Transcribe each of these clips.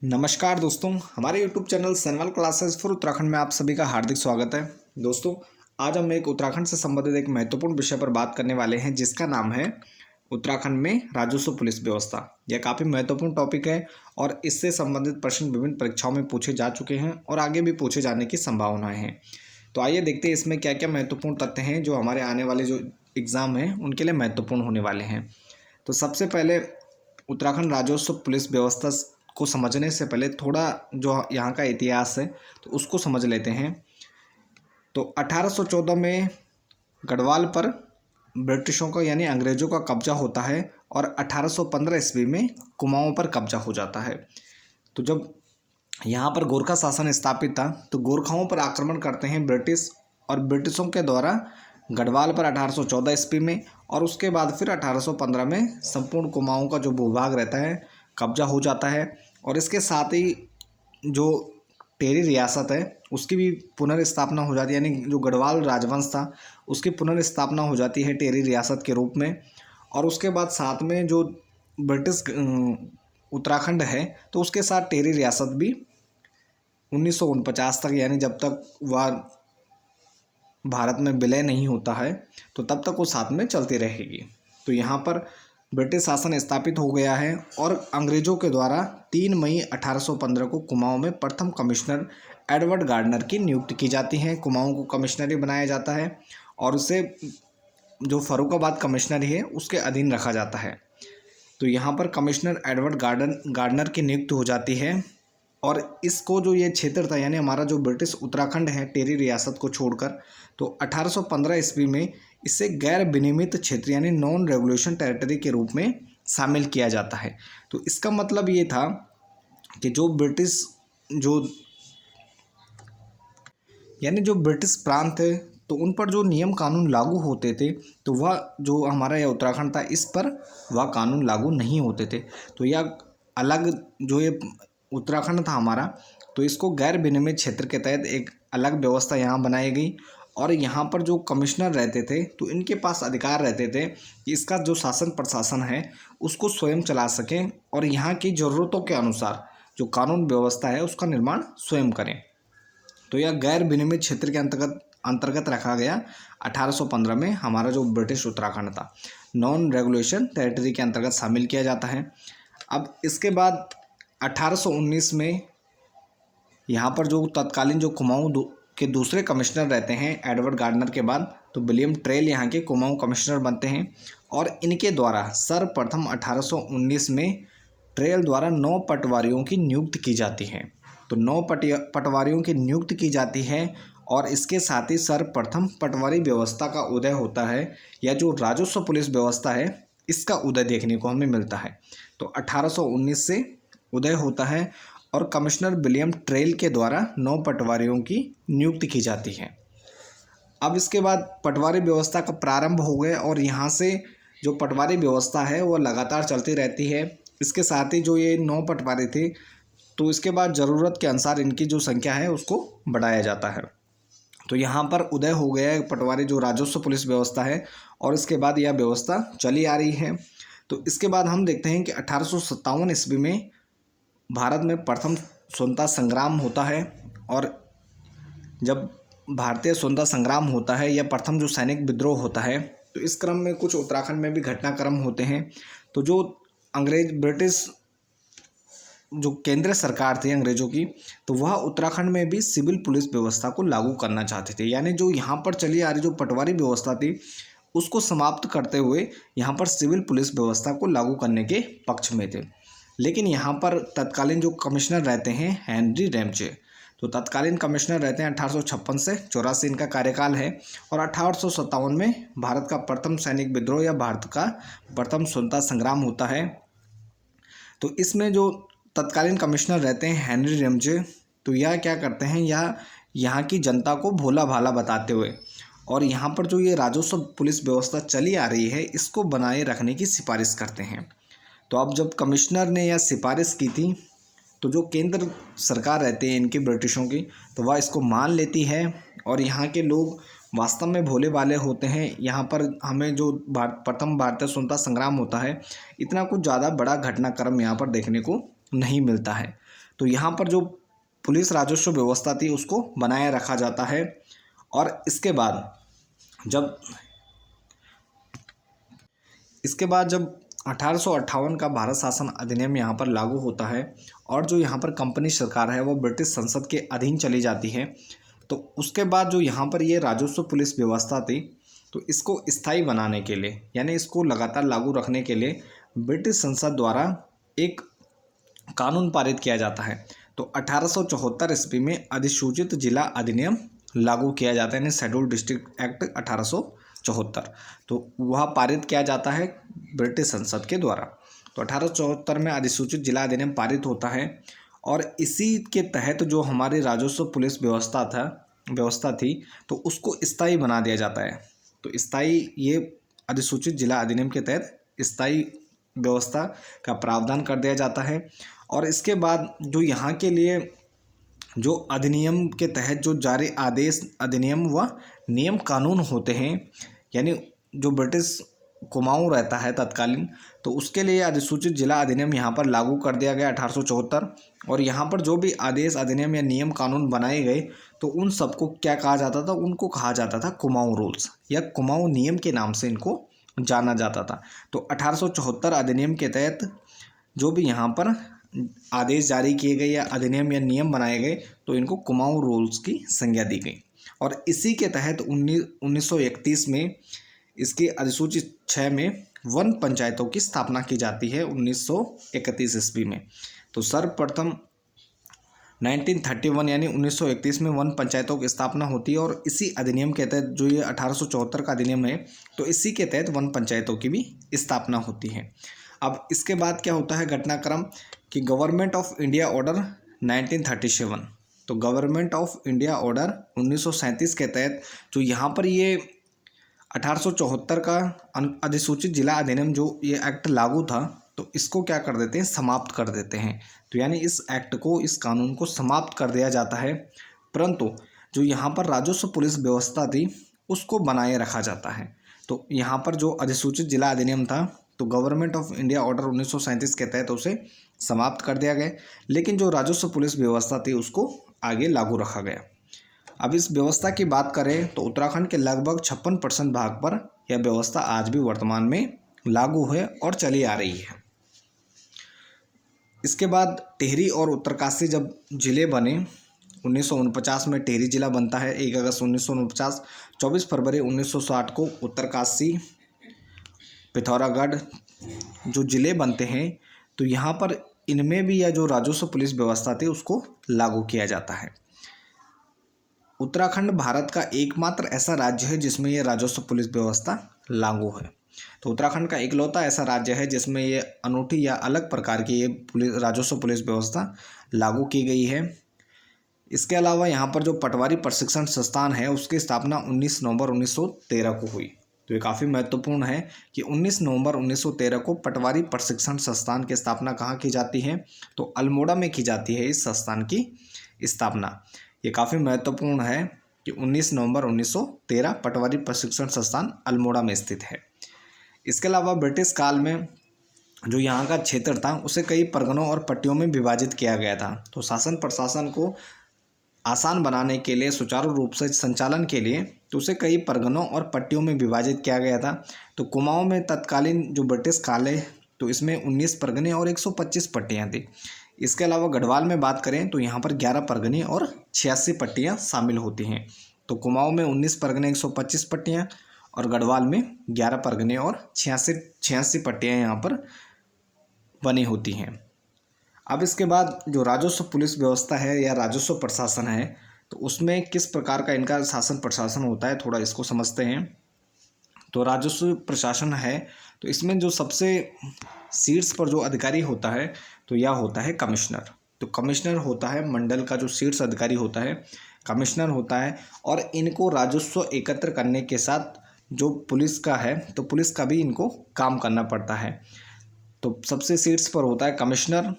नमस्कार दोस्तों, हमारे YouTube channel Sanwal classes for Uttarakhand में आप सभी का हार्दिक स्वागत है। दोस्तों, आज हम एक उत्तराखंड से संबंधित एक महत्वपूर्ण विषय पर बात करने वाले हैं जिसका नाम है उत्तराखंड में राजस्व पुलिस व्यवस्था। यह काफ़ी महत्वपूर्ण टॉपिक है और इससे संबंधित प्रश्न विभिन्न परीक्षाओं में पूछे जा चुके हैं और आगे भी पूछे जाने की संभावनाएँ हैं। तो आइए देखते हैं इसमें क्या क्या महत्वपूर्ण तथ्य हैं जो हमारे आने वाले जो एग्ज़ाम हैं उनके लिए महत्वपूर्ण होने वाले हैं। तो सबसे पहले उत्तराखंड राजस्व पुलिस व्यवस्था को समझने से पहले थोड़ा जो यहाँ का इतिहास है तो उसको समझ लेते हैं। तो 1814 में गढ़वाल पर ब्रिटिशों का यानी अंग्रेज़ों का कब्जा होता है और 1815 ईस्वी में कुमाऊं पर कब्जा हो जाता है। तो जब यहाँ पर गोरखा शासन स्थापित था तो गोरखाओं पर आक्रमण करते हैं ब्रिटिश, और ब्रिटिशों के द्वारा गढ़वाल पर 1814 ईस्वी में और उसके बाद फिर 1815 में संपूर्ण कुमाऊं का जो भूभाग रहता है कब्जा हो जाता है। और इसके साथ ही जो टेरी रियासत है उसकी भी पुनर्स्थापना हो जाती है, यानी जो गढ़वाल राजवंश था उसकी पुनर्स्थापना हो जाती है टेरी रियासत के रूप में। और उसके बाद साथ में जो ब्रिटिश उत्तराखंड है तो उसके साथ टेरी रियासत भी 1949 तक, यानी जब तक वह भारत में विलय नहीं होता है तो तब तक वो साथ में चलती रहेगी। तो यहाँ पर ब्रिटिश शासन स्थापित हो गया है और अंग्रेज़ों के द्वारा 3 मई 1815 को कुमाऊं में प्रथम कमिश्नर एडवर्ड गार्डनर की नियुक्ति की जाती है। कुमाऊं को कमिश्नरी बनाया जाता है और उसे जो फर्रुखाबाद कमिश्नरी है उसके अधीन रखा जाता है। तो यहाँ पर कमिश्नर एडवर्ड गार्डनर की नियुक्ति हो जाती है और इसको जो ये क्षेत्र था यानी हमारा जो ब्रिटिश उत्तराखंड है टेरी रियासत को छोड़कर, तो 1815 ईस्वी में इसे गैर विनियमित क्षेत्र यानी नॉन रेगुलेशन टेरिटरी के रूप में शामिल किया जाता है। तो इसका मतलब ये था कि जो ब्रिटिश प्रांत है तो उन पर जो नियम कानून लागू होते थे तो वह जो हमारा यह उत्तराखंड था इस पर वह कानून लागू नहीं होते थे। तो यह अलग जो ये उत्तराखंड था हमारा, तो इसको गैर विनियमित क्षेत्र के तहत एक अलग व्यवस्था यहाँ बनाई गई। और यहाँ पर जो कमिश्नर रहते थे तो इनके पास अधिकार रहते थे कि इसका जो शासन प्रशासन है उसको स्वयं चला सकें और यहाँ की ज़रूरतों के अनुसार जो कानून व्यवस्था है उसका निर्माण स्वयं करें। तो यह गैर विनियमित क्षेत्र के अंतर्गत रखा गया। 1815 में हमारा जो ब्रिटिश उत्तराखंड था नॉन रेगुलेशन टेरिटरी के अंतर्गत शामिल किया जाता है। अब इसके बाद 1819 में यहाँ पर जो तत्कालीन जो कुमाऊं के दूसरे कमिश्नर रहते हैं एडवर्ड गार्डनर के बाद, तो विलियम ट्रेल यहाँ के कुमाऊं कमिश्नर बनते हैं और इनके द्वारा सर्वप्रथम 1819 में ट्रेल द्वारा 9 पटवारियों की नियुक्ति की जाती है। तो 9 पटवारियों की नियुक्ति की जाती है और इसके साथ ही सर्वप्रथम पटवारी व्यवस्था का उदय होता है, या जो राजस्व पुलिस व्यवस्था है इसका उदय देखने को हमें मिलता है। तो 1819 से उदय होता है और कमिश्नर विलियम ट्रेल के द्वारा 9 पटवारियों की नियुक्ति की जाती है। अब इसके बाद पटवारी व्यवस्था का प्रारंभ हो गया और यहाँ से जो पटवारी व्यवस्था है वो लगातार चलती रहती है। इसके साथ ही जो ये 9 पटवारी थे तो इसके बाद ज़रूरत के अनुसार इनकी जो संख्या है उसको बढ़ाया जाता है। तो यहाँ पर उदय हो गया है पटवारी जो राजस्व पुलिस व्यवस्था है और इसके बाद यह व्यवस्था चली आ रही है। तो इसके बाद हम देखते हैं कि 1857 ईस्वी में भारत में प्रथम स्वतंत्रता संग्राम होता है और जब भारतीय स्वतंत्रता संग्राम होता है या प्रथम जो सैनिक विद्रोह होता है तो इस क्रम में कुछ उत्तराखंड में भी घटनाक्रम होते हैं। तो जो ब्रिटिश जो केंद्र सरकार थी अंग्रेज़ों की, तो वह उत्तराखंड में भी सिविल पुलिस व्यवस्था को लागू करना चाहते थे, यानी जो यहाँ पर चली आ रही जो पटवारी व्यवस्था थी उसको समाप्त करते हुए यहाँ पर सिविल पुलिस व्यवस्था को लागू करने के पक्ष में थे। लेकिन यहाँ पर तत्कालीन जो कमिश्नर रहते हैं हेनरी रैमजे, तो तत्कालीन कमिश्नर रहते हैं 1856 से 84 इनका कार्यकाल है और 1857 में भारत का प्रथम सैनिक विद्रोह या भारत का प्रथम स्वतंत्रता संग्राम होता है। तो इसमें जो तत्कालीन कमिश्नर रहते हैं हेनरी रैमजे, तो यह क्या करते हैं, यह यहाँ की जनता को भोला भाला बताते हुए और यहाँ पर जो ये राजस्व पुलिस व्यवस्था चली आ रही है इसको बनाए रखने की सिफारिश करते हैं। तो अब जब कमिश्नर ने यह सिफारिश की थी तो जो केंद्र सरकार रहती है इनकी ब्रिटिशों की, तो वह इसको मान लेती है और यहाँ के लोग वास्तव में भोले भाले होते हैं। यहाँ पर हमें जो प्रथम भारतीय स्वतंत्रता संग्राम होता है इतना कुछ ज़्यादा बड़ा घटनाक्रम यहाँ पर देखने को नहीं मिलता है। तो यहाँ पर जो पुलिस राजस्व व्यवस्था थी उसको बनाए रखा जाता है। और इसके बाद जब 1858 का भारत शासन अधिनियम यहाँ पर लागू होता है और जो यहाँ पर कंपनी सरकार है वो ब्रिटिश संसद के अधीन चली जाती है, तो उसके बाद जो यहाँ पर ये राजस्व पुलिस व्यवस्था थी, तो इसको स्थायी बनाने के लिए यानी इसको लगातार लागू रखने के लिए ब्रिटिश संसद द्वारा एक कानून पारित किया जाता है। तो 1874 ईस्वी में अधिसूचित जिला अधिनियम लागू किया जाता है, यानी शेड्यूल डिस्ट्रिक्ट एक्ट 1874। तो वह पारित किया जाता है ब्रिटिश संसद के द्वारा। तो 1874 में अधिसूचित जिला अधिनियम पारित होता है और इसी के तहत जो हमारी राजस्व पुलिस व्यवस्था थी तो उसको स्थायी बना दिया जाता है। तो स्थायी ये अधिसूचित जिला अधिनियम के तहत स्थायी व्यवस्था का प्रावधान कर दिया जाता है। और इसके बाद जो यहाँ के लिए जो अधिनियम के तहत जो जारी आदेश, अधिनियम व नियम कानून होते हैं, यानी जो ब्रिटिश कुमाऊं रहता है तत्कालीन, तो उसके लिए अधिसूचित जिला अधिनियम यहाँ पर लागू कर दिया गया 1874। और यहाँ पर जो भी आदेश, अधिनियम या नियम कानून बनाए गए तो उन सबको क्या कहा जाता था, उनको कहा जाता था कुमाऊं रूल्स या कुमाऊं नियम के नाम से इनको जाना जाता था। तो 1874 अधिनियम के तहत जो भी यहाँ पर आदेश जारी किए गए या अधिनियम या नियम बनाए गए तो इनको कुमाऊं रूल्स की संज्ञा दी गई। और इसी के तहत 1931 में इसकी अधिसूचित 6 में वन पंचायतों की स्थापना की जाती है 1931 ईस्वी में। तो सर्वप्रथम 1931 यानी 1931 में वन पंचायतों की स्थापना होती है और इसी अधिनियम के तहत जो ये 1874 का अधिनियम है तो इसी के तहत वन पंचायतों की भी स्थापना होती है। अब इसके बाद क्या होता है घटनाक्रम कि गवर्नमेंट ऑफ इंडिया ऑर्डर 1937। तो गवर्नमेंट ऑफ इंडिया ऑर्डर 1937 के तहत जो यहाँ पर ये 1874 का अधिसूचित जिला अधिनियम जो ये एक्ट लागू था तो इसको क्या कर देते हैं, समाप्त कर देते हैं। तो यानी इस एक्ट को, इस कानून को समाप्त कर दिया जाता है, परंतु जो यहाँ पर राजस्व पुलिस व्यवस्था थी उसको बनाए रखा जाता है। तो यहाँ पर जो अधिसूचित जिला अधिनियम था तो गवर्नमेंट ऑफ इंडिया ऑर्डर 1937 के तहत उसे समाप्त कर दिया गया, लेकिन जो राजस्व पुलिस व्यवस्था थी उसको आगे लागू रखा गया। अब इस व्यवस्था की बात करें तो उत्तराखंड के लगभग 56% भाग पर यह व्यवस्था आज भी वर्तमान में लागू है और चली आ रही है। इसके बाद टिहरी और उत्तरकाशी जब जिले बने 1949 में टिहरी जिला बनता है 1 अगस्त 1949। 24 फरवरी 1960 को उत्तरकाशी, पिथौरागढ़ जो जिले बनते हैं तो यहाँ पर इनमें भी यह जो राजस्व पुलिस व्यवस्था थी उसको लागू किया जाता है। उत्तराखंड भारत का एकमात्र ऐसा राज्य है जिसमें यह राजस्व पुलिस व्यवस्था लागू है। तो उत्तराखंड का इकलौता ऐसा राज्य है जिसमें ये अनूठी या अलग प्रकार की ये राजस्व पुलिस व्यवस्था लागू की गई है। इसके अलावा यहाँ पर जो पटवारी प्रशिक्षण संस्थान है उसकी स्थापना 19 नवंबर 1913 को हुई। तो ये काफ़ी महत्वपूर्ण है कि 19 नवंबर 1913 को पटवारी प्रशिक्षण संस्थान की स्थापना कहाँ की जाती है, तो अल्मोड़ा में की जाती है इस संस्थान की स्थापना। ये काफ़ी महत्वपूर्ण है कि 19 नवंबर 1913 पटवारी प्रशिक्षण संस्थान अल्मोड़ा में स्थित है। इसके अलावा ब्रिटिश काल में जो यहाँ का क्षेत्र था उसे कई परगनों और पट्टियों में विभाजित किया गया था। तो शासन प्रशासन को आसान बनाने के लिए, सुचारू रूप से संचालन के लिए तो उसे कई परगनों और पट्टियों में विभाजित किया गया था। तो कुमाऊं में तत्कालीन जो ब्रिटिश काल है तो इसमें 19 परगने और 125 पट्टियाँ थी। इसके अलावा गढ़वाल में बात करें तो यहाँ पर 11 परगने और 86 पट्टियाँ शामिल होती हैं। तो कुमाऊं में 19 परगने 125 पट्टियाँ और गढ़वाल में 11 परगने और 86 पट्टियाँ यहाँ पर बनी होती हैं। अब इसके बाद जो राजस्व पुलिस व्यवस्था है या राजस्व प्रशासन है तो उसमें किस प्रकार का इनका शासन प्रशासन होता है, थोड़ा इसको समझते हैं। तो राजस्व प्रशासन है तो इसमें जो सबसे शीर्ष पर जो अधिकारी होता है तो यह होता है कमिश्नर। तो कमिश्नर होता है मंडल का जो शीर्ष अधिकारी होता है, कमिश्नर होता है। और इनको राजस्व एकत्र करने के साथ जो पुलिस का है तो पुलिस का भी इनको काम करना पड़ता है। तो सबसे शीर्ष पर होता है कमिश्नर,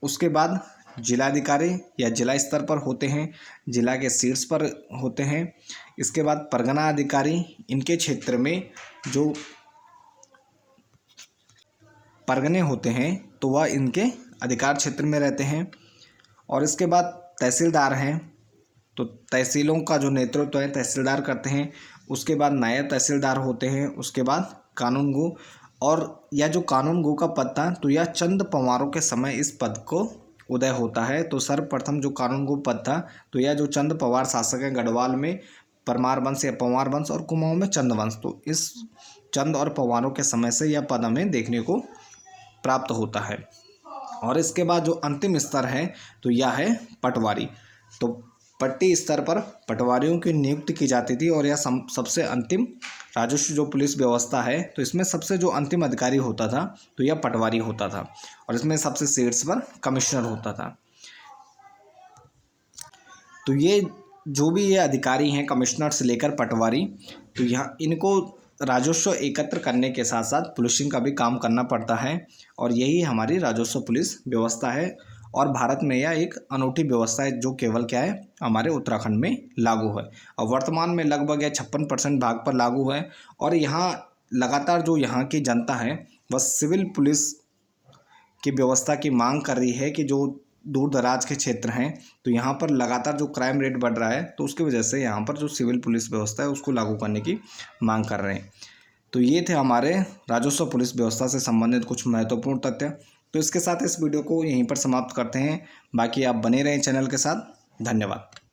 उसके बाद जिलाधिकारी या जिला स्तर पर होते हैं, जिला के शीर्ष पर होते हैं। इसके बाद परगना अधिकारी, इनके क्षेत्र में जो परगने होते हैं तो वह इनके अधिकार क्षेत्र में रहते हैं। और इसके बाद तहसीलदार हैं, तो तहसीलों का जो नेतृत्व है तहसीलदार करते हैं। उसके बाद नायब तहसीलदार होते हैं। उसके बाद कानूनगो, और यह जो कानूनगो का पद था तो यह चंद पंवारों के समय इस पद को उदय होता है। तो सर्वप्रथम जो कानूनगो पद था तो यह जो चंद पवार शासक हैं, गढ़वाल में परमार वंश या पंवार वंश और कुमाऊं में चंद वंश, तो इस चंद और पंवारों के समय से यह पद हमें देखने को प्राप्त होता है। और इसके बाद जो अंतिम स्तर है तो यह है पटवारी। तो पट्टी स्तर पर पटवारियों की नियुक्ति की जाती थी, और यह सबसे अंतिम राजस्व जो पुलिस व्यवस्था है तो इसमें सबसे जो अंतिम अधिकारी होता था तो यह पटवारी होता था, और इसमें सबसे शीर्ष पर कमिश्नर होता था। तो ये जो भी ये अधिकारी हैं कमिश्नर से लेकर पटवारी, तो यहाँ इनको राजस्व एकत्र करने के साथ साथ पुलिसिंग का भी काम करना पड़ता है, और यही हमारी राजस्व पुलिस व्यवस्था है। और भारत में यह एक अनूठी व्यवस्था है जो केवल क्या है हमारे उत्तराखंड में लागू है, और वर्तमान में लगभग यह 56% भाग पर लागू है। और यहाँ लगातार जो यहाँ की जनता है वह सिविल पुलिस की व्यवस्था की मांग कर रही है कि जो दूर दराज के क्षेत्र हैं तो यहाँ पर लगातार जो क्राइम रेट बढ़ रहा है तो उसकी वजह से यहाँ पर जो सिविल पुलिस व्यवस्था है उसको लागू करने की मांग कर रहे हैं। तो ये थे हमारे राजस्व पुलिस व्यवस्था से संबंधित कुछ महत्वपूर्ण तथ्य। तो इसके साथ इस वीडियो को यहीं पर समाप्त करते हैं। बाकी आप बने रहें चैनल के साथ। धन्यवाद।